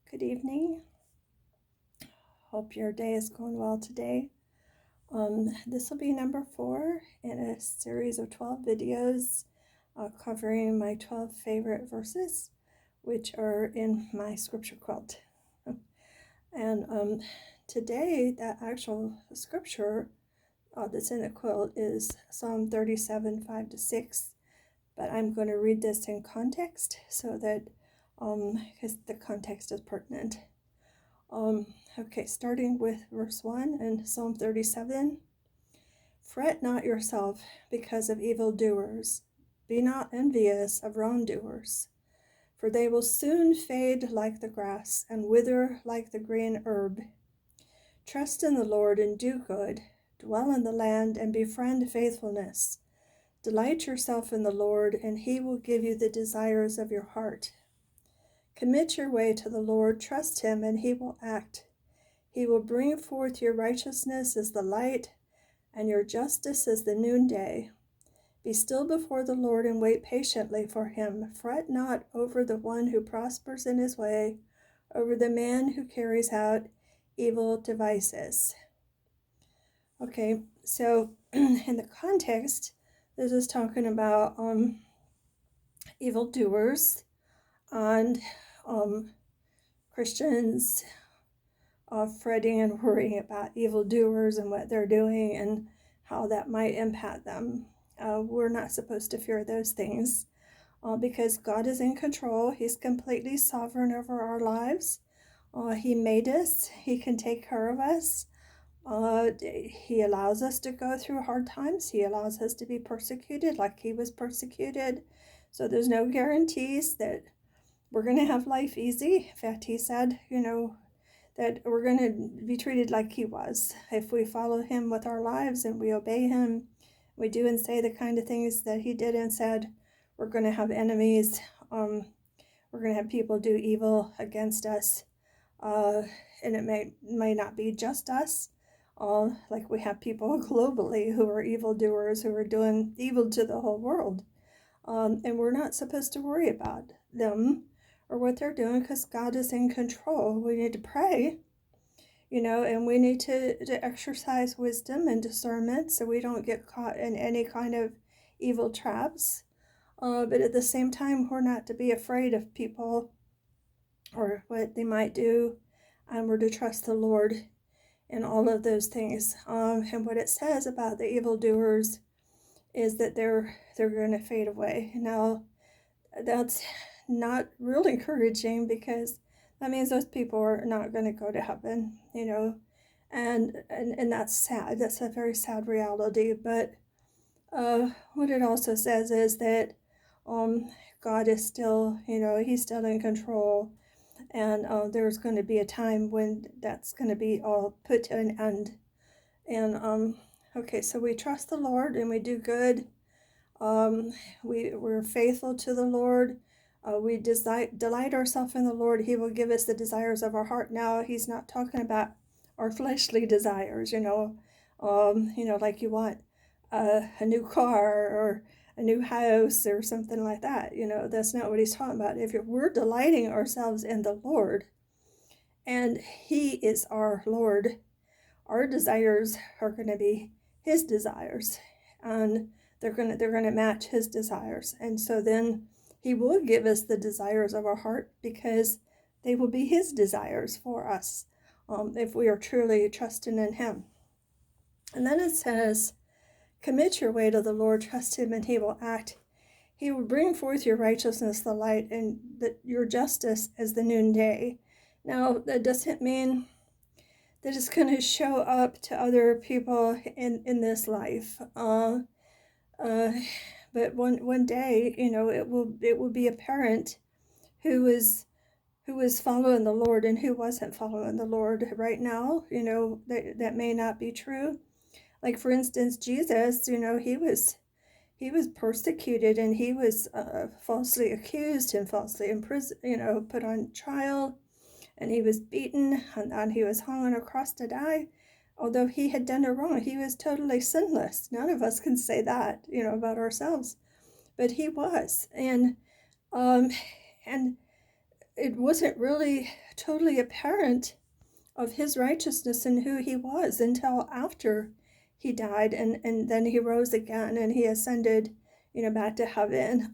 Good evening. Hope your day is going well today. This will be number 4 in a series of 12 videos covering my 12 favorite verses, which are in my scripture quilt. And today, that actual scripture that's in the quilt is Psalm 37, 5-6. But I'm going to read this in context so that, because the context is pertinent. Okay, starting with verse 1 in Psalm 37. Fret not yourself because of evildoers. Be not envious of wrongdoers, for they will soon fade like the grass and wither like the green herb. Trust in the Lord and do good. Dwell in the land and befriend faithfulness. Delight yourself in the Lord, and he will give you the desires of your heart. Commit your way to the Lord, trust him, and he will act. He will bring forth your righteousness as the light, and your justice as the noonday. Be still before the Lord and wait patiently for him. Fret not over the one who prospers in his way, over the man who carries out evil devices. Okay, so in the context, this is talking about evildoers and Christians fretting and worrying about evildoers and what they're doing and how that might impact them. We're not supposed to fear those things because God is in control. He's completely sovereign over our lives. He made us. He can take care of us. He allows us to go through hard times. He allows us to be persecuted like he was persecuted. So there's no guarantees that we're going to have life easy. In fact, he said, that we're going to be treated like he was. If we follow him with our lives and we obey him, we do and say the kind of things that he did and said, we're going to have enemies. We're going to have people do evil against us. And it may not be just us. Like we have people globally who are evildoers, who are doing evil to the whole world. And we're not supposed to worry about them or what they're doing because God is in control. We need to pray, and we need to exercise wisdom and discernment so we don't get caught in any kind of evil traps. But at the same time, we're not to be afraid of people or what they might do, and we're to trust the Lord in all of those things. And what it says about the evildoers is that they're going to fade away. Now, that's not real encouraging because that means those people are not going to go to heaven, and that's sad. That's a very sad reality. But what it also says is that God is still, he's still in control. And there's going to be a time when that's going to be all put to an end. And okay, so we trust the Lord and we do good. We're faithful to the Lord. We delight ourselves in the Lord. He will give us the desires of our heart. Now, he's not talking about our fleshly desires, like you want a new car or a new house or something like that. That's not what he's talking about. If we're delighting ourselves in the Lord and he is our Lord, our desires are going to be his desires, and they're going to match his desires. And so then he will give us the desires of our heart because they will be his desires for us if we are truly trusting in him. And then it says, commit your way to the Lord, trust him, and he will act. He will bring forth your righteousness, the light, and your justice as the noonday. Now, that doesn't mean that it's going to show up to other people in this life. But one day, it will be apparent who was following the Lord and who wasn't following the Lord. Right now, that may not be true. Like for instance, Jesus, he was persecuted and he was falsely accused and falsely imprisoned, put on trial, and he was beaten and he was hung on a cross to die. Although he had done no wrong, he was totally sinless. None of us can say that, about ourselves, but he was. And it wasn't really totally apparent of his righteousness and who he was until after he died, and then he rose again and he ascended, back to heaven.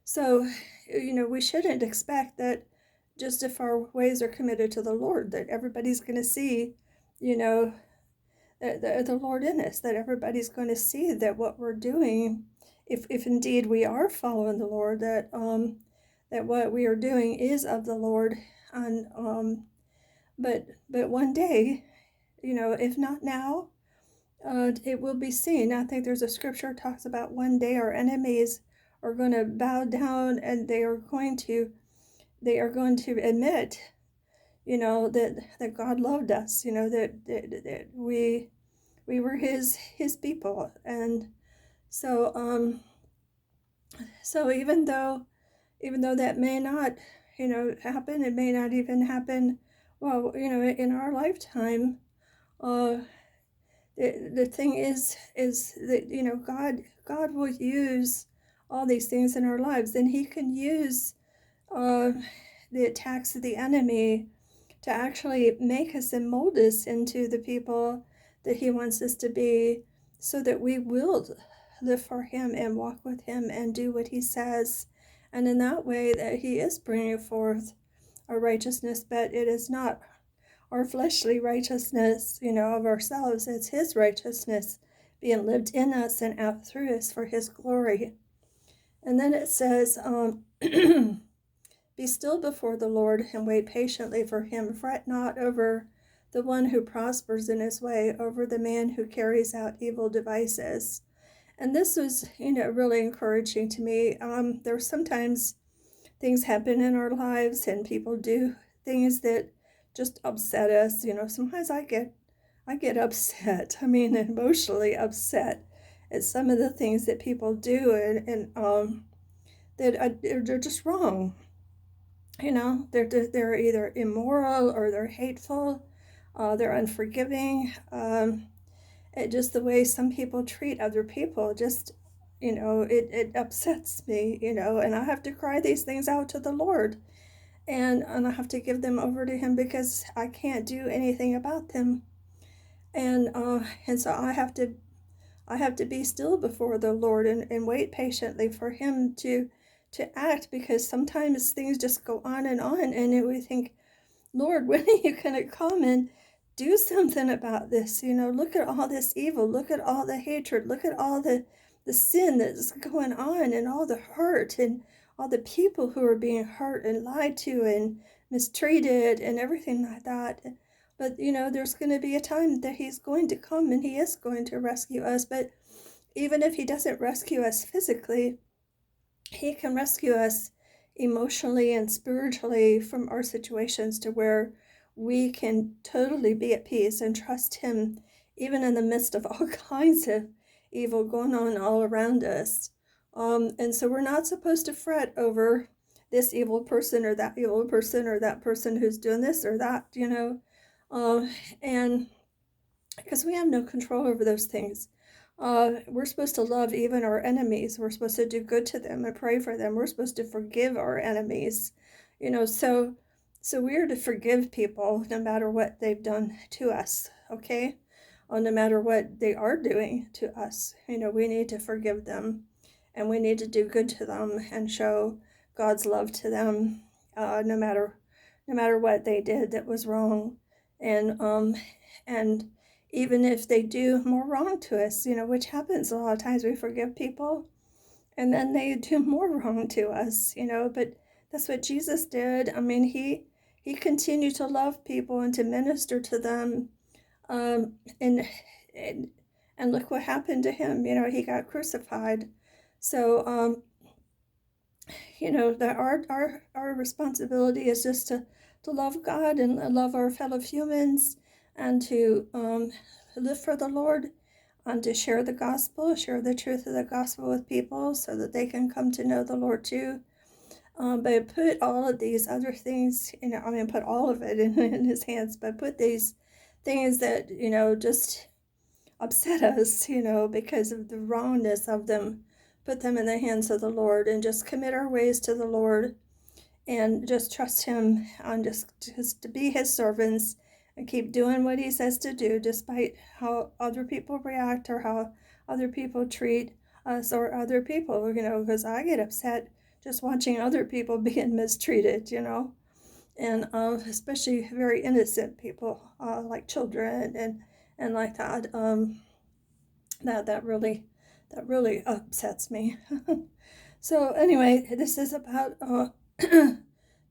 So, we shouldn't expect that just if our ways are committed to the Lord, that everybody's going to see, you know, the Lord in us, that everybody's going to see that what we're doing, if indeed we are following the Lord, that what we are doing is of the Lord. And but one day, if not now, it will be seen. I think there's a scripture that talks about one day our enemies are going to bow down, and they are going to admit, that God loved us, that we were his people. And so so even though that may not, happen, it may not even happen, well, in our lifetime. uh the thing is that, God will use all these things in our lives, and he can use uh the attacks of the enemy to actually make us and mold us into the people that he wants us to be, so that we will live for him and walk with him and do what he says. And in that way, that he is bringing forth our righteousness, but it is not our fleshly righteousness, of ourselves. It's his righteousness being lived in us and out through us for his glory. And then it says, be still before the Lord and wait patiently for him. Fret not over the one who prospers in his way, over the man who carries out evil devices. And this was, really encouraging to me. There's sometimes things happen in our lives and people do things that just upset us. Sometimes I get upset. I mean, emotionally upset at some of the things that people do, and they're just wrong. They're either immoral or they're hateful, they're unforgiving. Just the way some people treat other people, just, it upsets me, and I have to cry these things out to the Lord, and I have to give them over to him, because I can't do anything about them. And so I have to be still before the Lord and wait patiently for him to act, because sometimes things just go on, and we think, Lord, when are you going to come and do something about this? Look at all this evil, look at all the hatred, look at all the sin that's going on, and all the hurt, and all the people who are being hurt and lied to and mistreated and everything like that. But, there's going to be a time that he's going to come and he is going to rescue us. But even if he doesn't rescue us physically, he can rescue us emotionally and spiritually from our situations, to where we can totally be at peace and trust him, even in the midst of all kinds of evil going on all around us. And so we're not supposed to fret over this evil person or that evil person, or that person who's doing this or that, and because we have no control over those things. We're supposed to love even our enemies. We're supposed to do good to them and pray for them. We're supposed to forgive our enemies, so we're to forgive people no matter what they've done to us, okay? No matter what they are doing to us, we need to forgive them, and we need to do good to them and show God's love to them, no matter what they did that was wrong. And even if they do more wrong to us, which happens a lot of times, we forgive people and then they do more wrong to us, but that's what Jesus did. I mean, he continued to love people and to minister to them, um, and, and and look what happened to him. He got crucified. So that our responsibility is just to love God and love our fellow humans, and to live for the Lord, and to share the gospel, share the truth of the gospel with people, so that they can come to know the Lord too. But put all of these other things, put all of it in his hands, but put these things that, just upset us, because of the wrongness of them, put them in the hands of the Lord, and just commit our ways to the Lord, and just trust him and just to be his servants and keep doing what he says to do despite how other people react or how other people treat us or other people, because I get upset just watching other people being mistreated, and especially very innocent people, like children and like that. That really upsets me. So anyway, this is about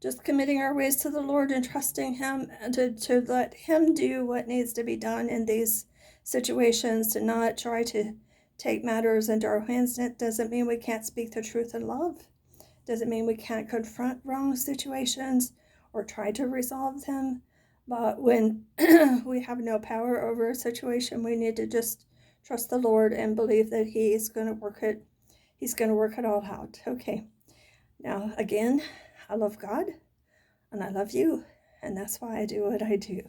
just committing our ways to the Lord and trusting him and to let him do what needs to be done in these situations, to not try to take matters into our hands. It doesn't mean we can't speak the truth in love. Doesn't mean we can't confront wrong situations or try to resolve them. But when we have no power over a situation, we need to just trust the Lord and believe that He's going to work it. He's going to work it all out. Okay. Now, again, I love God and I love you. And that's why I do what I do.